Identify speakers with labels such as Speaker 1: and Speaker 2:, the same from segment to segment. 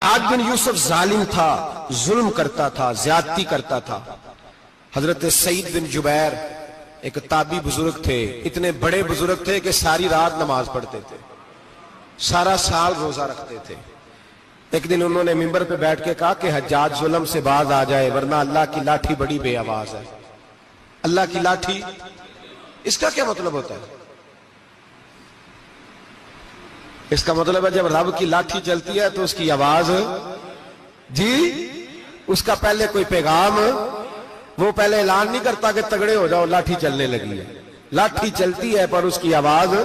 Speaker 1: حجاج بن یوسف ظالم تھا، ظلم کرتا تھا، زیادتی کرتا تھا۔ حضرت سعید بن جبیر ایک تابعی بزرگ تھے، اتنے بڑے بزرگ تھے کہ ساری رات نماز پڑھتے تھے، سارا سال روزہ رکھتے تھے۔ ایک دن انہوں نے منبر پہ بیٹھ کے کہا کہ حجاج ظلم سے باز آ جائے ورنہ اللہ کی لاٹھی بڑی بے آواز ہے۔ اللہ کی لاٹھی، اس کا کیا مطلب ہوتا ہے؟ اس کا مطلب ہے جب رب کی لاٹھی چلتی ہے تو اس کی آواز، جی اس کا پہلے کوئی پیغام، وہ پہلے اعلان نہیں کرتا کہ تگڑے ہو جاؤ لاٹھی چلنے لگی ہے، لاٹھی چلتی ہے پر اس کی آواز،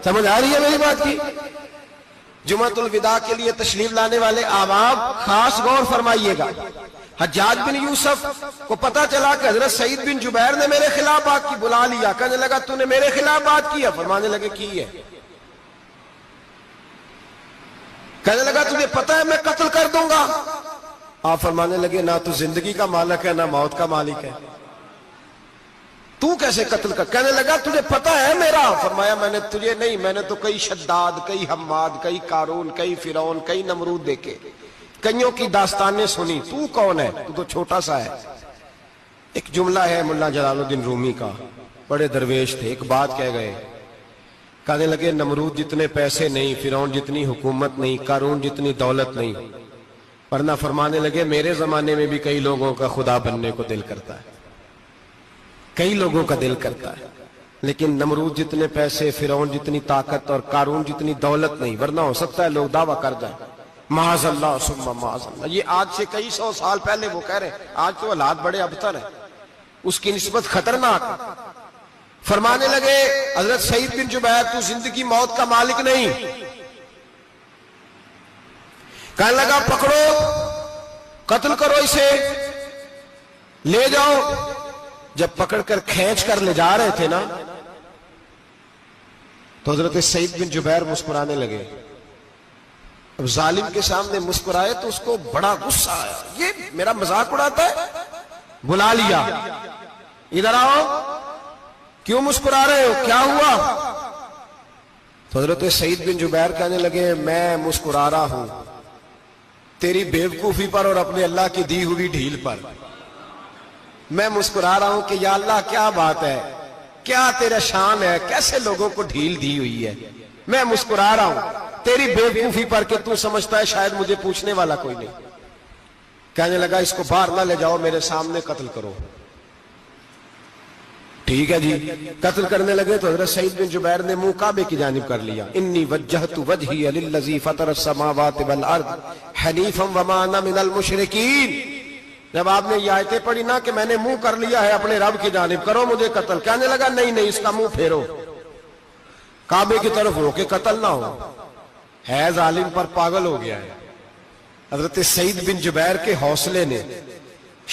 Speaker 1: سمجھ آ رہی ہے میری بات کی؟ جمعۃ الوداع کے لیے تشریف لانے والے احباب خاص غور فرمائیے گا۔ حجاج بن یوسف کو پتا چلا کہ حضرت سعید بن جبیر نے میرے خلاف بات کی، بلا لیا، کہنے لگا تو نے میرے خلاف بات کی ہے؟ فرمانے لگے کی ہے۔ کہنے لگا تجھے پتا ہے میں قتل کر دوں گا؟ آپ فرمانے لگے نہ تو زندگی کا مالک ہے نہ موت کا مالک ہے، تو کیسے قتل کر؟ کہنے لگا تجھے پتا ہے میرا؟ فرمایا میں نے تجھے نہیں، میں نے تو کئی شداد، کئی حماد، کئی قارون، کئی فرعون، کئی نمرود دیکھے، کئیوں کی داستانیں سنی، تو کون ہے؟ تو چھوٹا سا ہے۔ ایک جملہ ہے ملا جلال الدین رومی کا، بڑے درویش تھے، ایک بات کہہ گئے، کہنے لگے نمرود جتنے پیسے نہیں، فرعون جتنی حکومت نہیں، قارون جتنی دولت نہیں، ورنہ فرمانے لگے میرے زمانے میں بھی کئی لوگوں کا خدا بننے کو دل کرتا ہے، کئی لوگوں کا دل کرتا ہے، لیکن نمرود جتنے پیسے، فرعون جتنی طاقت اور قارون جتنی دولت نہیں، ورنہ ہو سکتا ہے لوگ دعویٰ کر جائیں معاذ اللہ ثم معاذ اللہ۔ یہ آج سے کئی سو سال پہلے وہ کہہ رہے ہیں، آج تو حالات بڑے ابتر ہیں، اس کی نسبت خطرناک۔ فرمانے لگے حضرت سعید بن جبیر تو زندگی موت کا مالک نہیں۔ کہنے لگا پکڑو، قتل کرو اسے، لے جاؤ۔ جب پکڑ کر کھینچ کر لے جا رہے تھے نا تو حضرت سعید بن جبیر مسکرانے لگے۔ اب ظالم کے سامنے مسکرائے تو اس کو بڑا غصہ آیا، یہ میرا مذاق اڑاتا ہے؟ بلا لیا، ادھر آؤ، کیوں مسکرا رہے ہو، کیا ہوا؟ تو حضرت سعید بن جبیر کہنے لگے میں مسکرا رہا ہوں تیری بیوقوفی پر اور اپنے اللہ کی دی ہوئی ڈھیل پر۔ میں مسکرا رہا ہوں کہ یا اللہ کیا بات ہے، کیا تیرا شان ہے، کیسے لوگوں کو ڈھیل دی ہوئی ہے۔ میں مسکرا رہا ہوں تیری بیوقوفی پر کہ تو سمجھتا ہے شاید مجھے پوچھنے والا کوئی نہیں۔ کہنے لگا اس کو باہر نہ لے جاؤ، میرے سامنے قتل کرو۔ ٹھیک ہے جی، قتل کرنے لگے تو حضرت سعید بن جبیر نے منہ کعبے کی جانب کر لیا، انی وجہت وجہی للذی فطر السماوات والارض حنیفا وما انا من المشرکین۔ جب آپ نے یہ آیتیں پڑھی نا کہ میں نے منہ کر لیا ہے اپنے رب کی جانب، کرو مجھے قتل، کہنے لگا نہیں نہیں، اس کا منہ پھیرو، کعبے کی طرف ہو کے قتل نہ ہو، ہے ظالم پر پاگل ہو گیا ہے۔ حضرت سعید بن جبیر کے حوصلے نے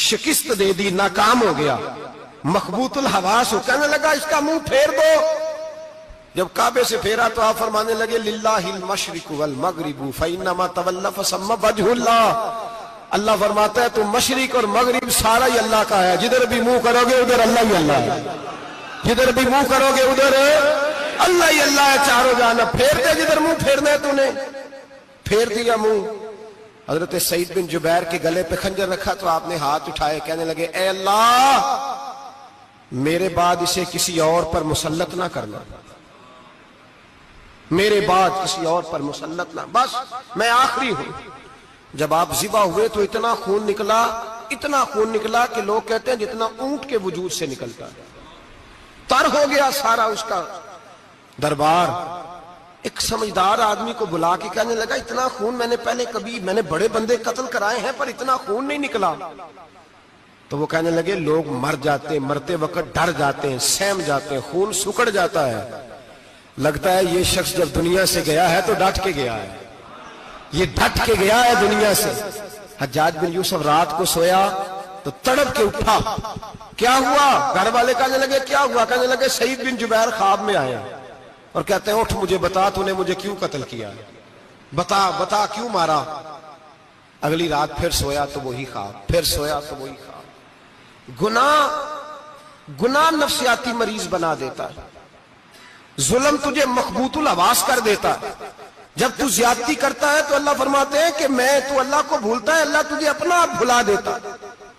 Speaker 1: شکست دے دی، ناکام ہو گیا، مخبوط الحواس ہو، کہنے لگا اس کا منہ پھیر دو۔ جب کعبے سے پھیرا تو آپ فرمانے لگے للہ المشرق والمغرب فإنما تولى فثم وجه اللہ۔ اللہ فرماتا ہے تو مشرق اور مغرب سارا ہی اللہ کا ہے، جدھر بھی منہ کرو گے ادھر اللہ ہی اللہ ہے، جدھر بھی منہ کرو گے ادھر اللہ ہی اللہ ہے، چاروں جانب۔ پھیر دے جدھر منہ پھیرنا ہے تو نے، پھیر دیا منہ۔ حضرت سعید بن جبیر کے گلے پہ خنجر رکھا تو آپ نے ہاتھ اٹھائے، کہنے لگے اے اللہ میرے بعد اسے کسی اور پر مسلط نہ کرنا، میرے بعد کسی اور پر مسلط نہ، بس میں آخری ہوں۔ جب آپ ذبح ہوئے تو اتنا خون نکلا، اتنا خون نکلا کہ لوگ کہتے ہیں جتنا اونٹ کے وجود سے نکلتا ہے، تر ہو گیا سارا اس کا دربار۔ ایک سمجھدار آدمی کو بلا کے کہنے لگا اتنا خون میں نے پہلے کبھی، میں نے بڑے بندے قتل کرائے ہیں پر اتنا خون نہیں نکلا۔ تو وہ کہنے لگے لوگ مر جاتے ہیں، مرتے وقت ڈر جاتے ہیں، سہم جاتے ہیں، خون سکڑ جاتا ہے، لگتا ہے یہ شخص جب دنیا سے گیا ہے تو ڈٹ کے گیا ہے، یہ ڈٹ کے گیا ہے دنیا سے۔ حجاج بن یوسف رات کو سویا تو تڑپ کے اٹھا، کیا ہوا؟ گھر والے کہنے لگے کیا ہوا؟ کہنے لگے سعید بن جبیر خواب میں آیا اور کہتے ہیں اٹھ مجھے بتا تو نے مجھے کیوں قتل کیا، بتا بتا کیوں مارا۔ اگلی رات پھر سویا تو وہی خواب، پھر سویا تو وہی خواب۔ گناہ نفسیاتی مریض بنا دیتا ہے، ظلم تجھے مخبوط الحواس کر دیتا ہے۔ جب تو زیادتی کرتا ہے تو اللہ فرماتے ہیں کہ میں تو اللہ کو بھولتا ہے، اللہ تجھے اپنا آپ بھلا دیتا،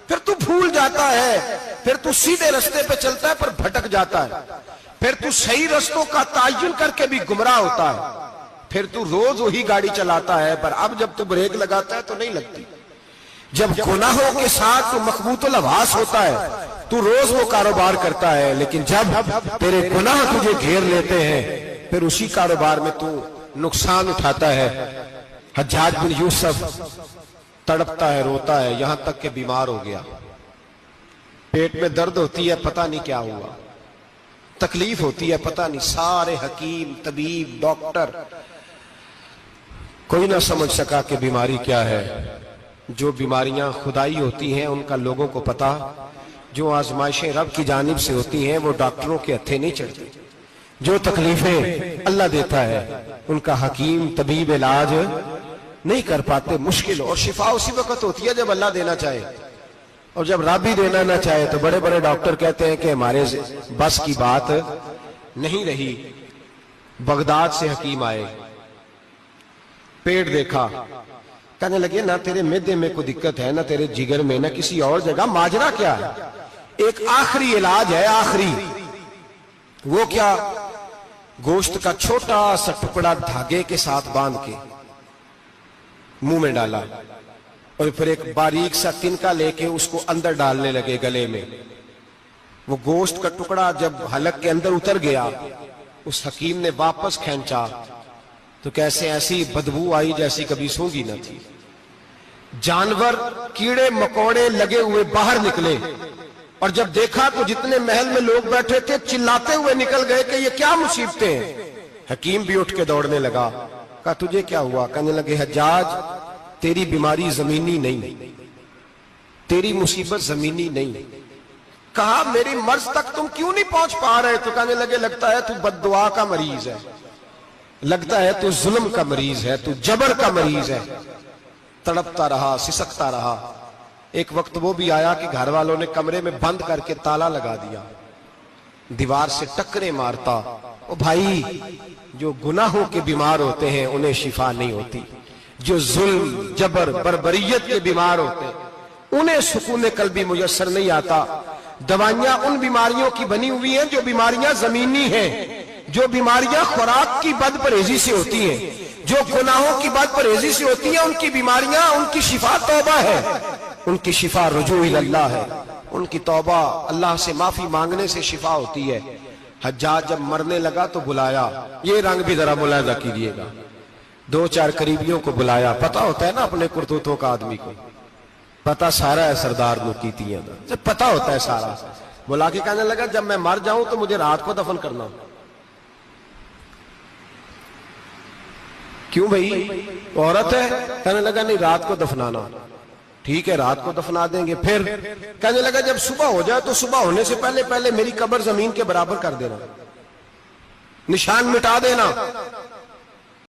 Speaker 1: پھر تو بھول جاتا ہے، پھر تو سیدھے رستے پہ چلتا ہے پر بھٹک جاتا ہے، پھر تو صحیح رستوں کا تعین کر کے بھی گمراہ ہوتا ہے، پھر تو روز وہی گاڑی چلاتا ہے پر اب جب تو بریک لگاتا ہے تو نہیں لگتی، جب گناہوں کے ساتھ تو مخبوط الحواس ہوتا ہے تو روز وہ کاروبار کرتا ہے، لیکن جب تیرے گناہ تجھے گھیر لیتے ہیں پھر اسی کاروبار میں تو نقصان اٹھاتا ہے۔ حجاج بن یوسف تڑپتا ہے، روتا ہے، یہاں تک کہ بیمار ہو گیا، پیٹ میں درد ہوتی ہے، پتہ نہیں کیا ہوا، تکلیف ہوتی ہے، پتہ نہیں، سارے حکیم، طبیب، ڈاکٹر، کوئی نہ سمجھ سکا کہ بیماری کیا ہے۔ جو بیماریاں خدائی ہوتی ہیں ان کا لوگوں کو پتا، جو آزمائشیں رب کی جانب سے ہوتی ہیں وہ ڈاکٹروں کے ہتھے نہیں چڑھتی، جو تکلیفیں اللہ دیتا ہے ان کا حکیم طبیب علاج نہیں کر پاتے، مشکل، اور شفا اسی وقت ہوتی ہے جب اللہ دینا چاہے، اور جب رب بھی دینا نہ چاہے تو بڑے بڑے ڈاکٹر کہتے ہیں کہ ہمارے بس کی بات نہیں رہی۔ بغداد سے حکیم آئے، پیٹ دیکھا، کہنے لگے نہ تیرے معدے میں کوئی دقت ہے، نہ تیرے جگر میں، نہ کسی اور جگہ، ماجرا کیا ہے؟ ایک آخری علاج ہے، آخری، وہ کیا؟ گوشت کا چھوٹا سا ٹکڑا دھاگے کے ساتھ باندھ کے منہ میں ڈالا، اور پھر ایک باریک سا تنکا لے کے اس کو اندر ڈالنے لگے گلے میں۔ وہ گوشت کا ٹکڑا جب حلق کے اندر اتر گیا، اس حکیم نے واپس کھینچا تو کیسے ایسی بدبو آئی جیسی کبھی سونگی نہ تھی، جانور، کیڑے مکوڑے لگے ہوئے باہر نکلے، اور جب دیکھا تو جتنے محل میں لوگ بیٹھے تھے چلاتے ہوئے نکل گئے کہ یہ کیا مصیبتیں ہیں۔ حکیم بھی اٹھ کے دوڑنے لگا، کہا تجھے کیا ہوا؟ کہنے لگے حجاج تیری بیماری زمینی نہیں، تیری مصیبت زمینی نہیں۔ کہا میری مرض تک تم کیوں نہیں پہنچ پا رہے؟ تو کہنے لگے لگتا ہے تو بد دعا کا مریض ہے، لگتا ہے تو ظلم کا مریض ہے، تو جبر کا مریض ہے۔ تڑپتا رہا، سسکتا رہا، ایک وقت وہ بھی آیا کہ گھر والوں نے کمرے میں بند کر کے تالا لگا دیا، دیوار سے ٹکرے مارتا۔ او بھائی، جو گناہوں کے بیمار ہوتے ہیں انہیں شفا نہیں ہوتی، جو ظلم، جبر، بربریت کے بیمار ہوتے ہیں انہیں سکون قلبی میسر نہیں آتا۔ دوائیاں ان بیماریوں کی بنی ہوئی ہیں جو بیماریاں زمینی ہیں، جو بیماریاں خوراک کی بد پرہیزی سے ہوتی ہیں، جو گناہوں کی بد پرہیزی سے ہوتی ہیں، ان کی بیماریاں، ان کی شفا توبہ ہے، ان کی شفا رجوع اللہ ہے، ان کی توبہ اللہ سے معافی مانگنے سے شفا ہوتی ہے۔ حجاج جب مرنے لگا تو بلایا، یہ رنگ بھی ذرا ملاحظہ کیجیے گا، دو چار قریبیوں کو بلایا، پتہ ہوتا ہے نا اپنے کرتوتوں کا آدمی کو، پتہ سارا ہے سردار نکیتیاں دا، جب پتہ ہوتا ہے سارا، بلا کے کہنے لگا جب میں مر جاؤں تو مجھے رات کو دفن کرنا۔ کیوں بھائی، عورت ہے؟ کہنے لگا نہیں، رات کو دفنانا۔ ٹھیک ہے، رات کو دفنا دیں گے۔ پھر کہنے لگا جب صبح ہو جائے تو صبح ہونے سے پہلے پہلے میری قبر زمین کے برابر کر دینا، نشان مٹا دینا۔